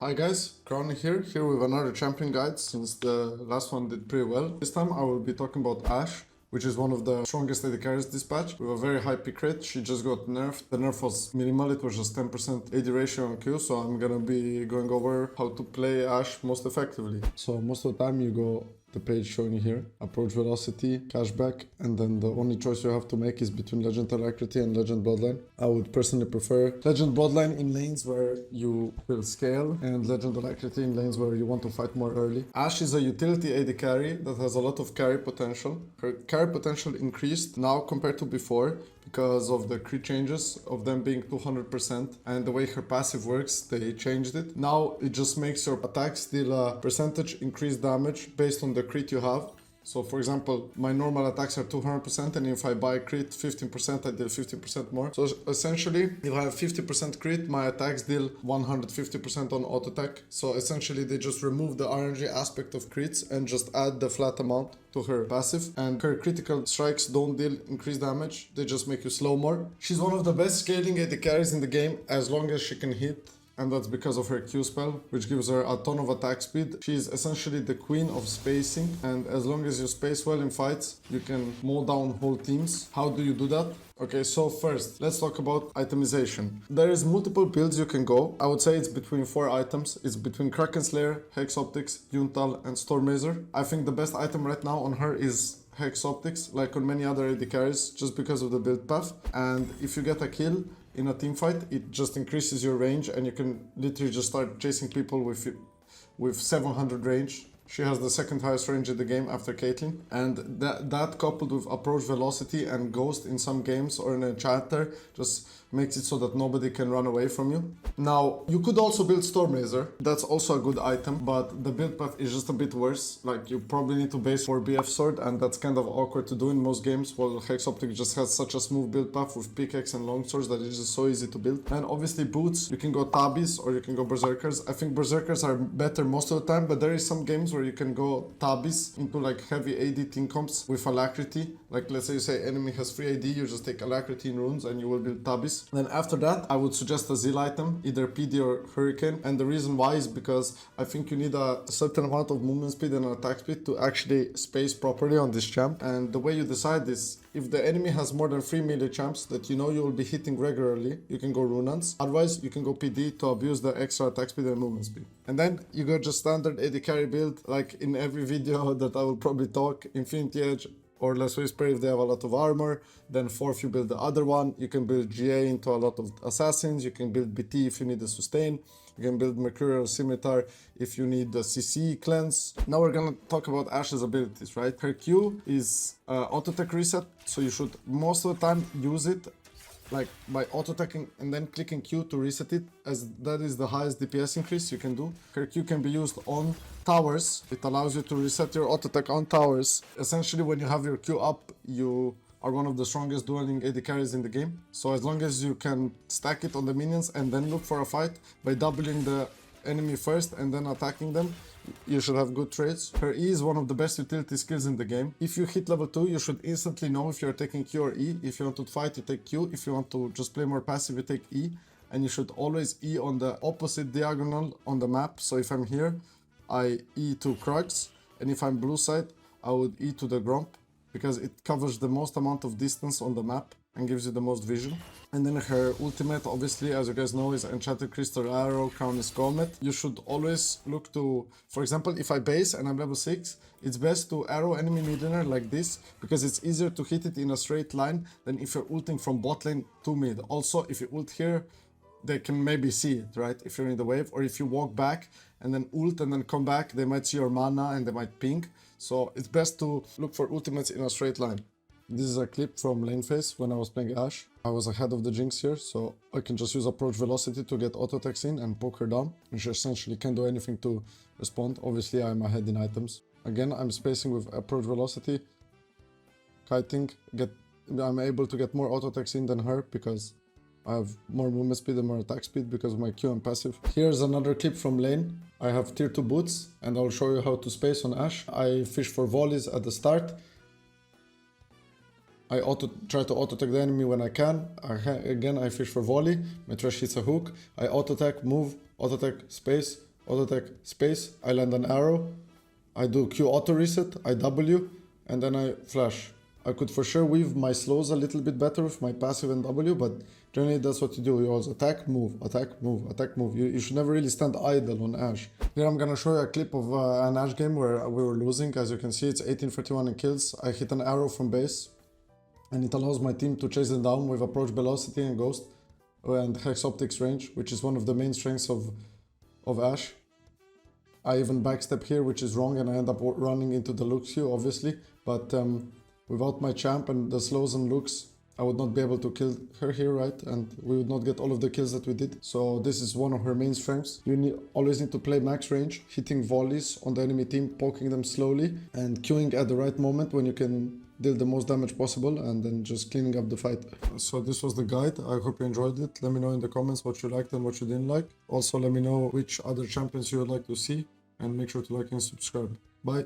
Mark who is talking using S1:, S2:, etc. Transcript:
S1: Hi guys, Crownie here with another champion guide since the last one did pretty well. This time I will be talking about Ashe, which is one of the strongest AD carries this patch, with a very high pick rate. She just got nerfed. The nerf was minimal, it was just 10% AD ratio on Q, so I'm gonna be going over how to play Ashe most effectively. So most of the time you go the page showing you here, approach velocity, cashback, and then the only choice you have to make is between Legend Alacrity and Legend Bloodline. I would personally prefer Legend Bloodline in lanes where you will scale, and Legend Alacrity in lanes where you want to fight more early. Ashe is a utility AD carry that has a lot of carry potential. Her carry potential increased now compared to before because of the crit changes of them being 200%, and the way her passive works, they changed it. Now it just makes your attacks deal a percentage increased damage based on the crit you have. So for example, my normal attacks are 200%, and if I buy crit 15%, I deal 15% more. So essentially, if I have 50% crit, my attacks deal 150% on auto attack. So essentially, they just remove the RNG aspect of crits and just add the flat amount to her passive. And her critical strikes don't deal increased damage, they just make you slow more. She's one of the best scaling AD carries in the game as long as she can hit. And that's because of her Q spell, which gives her a ton of attack speed. She's essentially the queen of spacing, and as long as you space well in fights, you can mow down whole teams. How do you do that? Okay, so first, let's talk about itemization. There is multiple builds you can go. I would say it's between 4 items. It's between Kraken Slayer, Hex Optics, Yuntal, and Stormrazor. I think the best item right now on her is Hex Optics, like on many other AD carries, just because of the build path. And if you get a kill in a team fight, it just increases your range, and you can literally just start chasing people with 700 range. She has the second highest range in the game after Caitlyn, and that coupled with approach velocity and ghost in some games or in a chatter just makes it so that nobody can run away from you. Now, you could also build Stormrazor. That's also a good item, but the build path is just a bit worse. Like, you probably need to base for BF Sword, and that's kind of awkward to do in most games, while Hex Optic just has such a smooth build path with pickaxe and long swords that it's just so easy to build. And obviously boots, you can go Tabis or you can go Berserkers. I think Berserkers are better most of the time, but there is some games where you can go Tabis into like heavy AD team comps with Alacrity. Like, let's say enemy has free AD, you just take Alacrity in runes and you will build Tabis. Then after that, I would suggest a Zeal item, either PD or Hurricane. And the reason why is because I think you need a certain amount of movement speed and attack speed to actually space properly on this champ. And the way you decide is, if the enemy has more than 3 melee champs that you know you will be hitting regularly, you can go Runans. Otherwise, you can go PD to abuse the extra attack speed and movement speed. And then you go just standard AD carry build, like in every video that I will probably talk, Infinity Edge or Less Whisper if they have a lot of armor. Then fourth, you build the other one. You can build GA into a lot of assassins. You can build BT if you need a sustain. You can build Mercurial Scimitar if you need the CC cleanse. Now we're gonna talk about Ashe's abilities, right? Her Q is auto tech reset, so you should most of the time use it like by auto-attacking and then clicking Q to reset it, as that is the highest DPS increase you can do. Her Q can be used on towers. It allows you to reset your auto-attack on towers. Essentially, when you have your Q up, you are one of the strongest dueling AD carries in the game. So as long as you can stack it on the minions and then look for a fight by doubling the enemy first and then attacking them, you should have good trades. Her E is one of the best utility skills in the game. If you hit level 2, you should instantly know if you're taking Q or E. If you want to fight, you take Q. If you want to just play more passive, you take E. And you should always E on the opposite diagonal on the map. So if I'm here, I E to Krugs. And if I'm blue side, I would E to the Gromp, because it covers the most amount of distance on the map and gives you the most vision. And then her ultimate, obviously, as you guys know, is Enchanted Crystal Arrow, Crownie's Comet. You should always look to, for example, if I base and I'm level 6, it's best to arrow enemy mid laner like this, because it's easier to hit it in a straight line than if you're ulting from bot lane to mid. Also, if you ult here, they can maybe see it, right? If you're in the wave, or if you walk back and then ult and then come back, they might see your mana and they might ping. So it's best to look for ultimates in a straight line. This is a clip from lane phase when I was playing Ashe. I was ahead of the Jinx here, so I can just use approach velocity to get auto attacks in and poke her down. And she essentially can't do anything to respond. Obviously, I'm ahead in items. Again, I'm spacing with approach velocity, kiting. I'm able to get more auto attacks in than her because I have more movement speed and more attack speed because of my Q and passive. Here's another clip from lane. I have tier 2 boots and I'll show you how to space on Ashe. I fish for volleys at the start. I try to auto-attack the enemy when I can. Again, I fish for volley. My trash hits a hook. I auto-attack, move, auto-attack, space, auto attack, space, I land an arrow, I do Q auto reset, I W, and then I flash. I could for sure weave my slows a little bit better with my passive and W, but generally that's what you do. You always attack, move, attack, move, attack, move. You should never really stand idle on Ashe. Here I'm gonna show you a clip of an Ashe game where we were losing. As you can see, it's 18-31 in kills. I hit an arrow from base, and it allows my team to chase them down with approach velocity and ghost and hex optics range, which is one of the main strengths of Ashe. I even backstep here, which is wrong, and I end up running into the Lux queue, obviously, but without my champ and the slows and Lux, I would not be able to kill her here, right? And we would not get all of the kills that we did. So this is one of her main strengths. You always need to play max range, hitting volleys on the enemy team, poking them slowly, and queuing at the right moment when you can deal the most damage possible, and then just cleaning up the fight. So this was the guide. I hope you enjoyed it. Let me know in the comments what you liked and what you didn't like. Also, let me know which other champions you would like to see, and make sure to like and subscribe. Bye.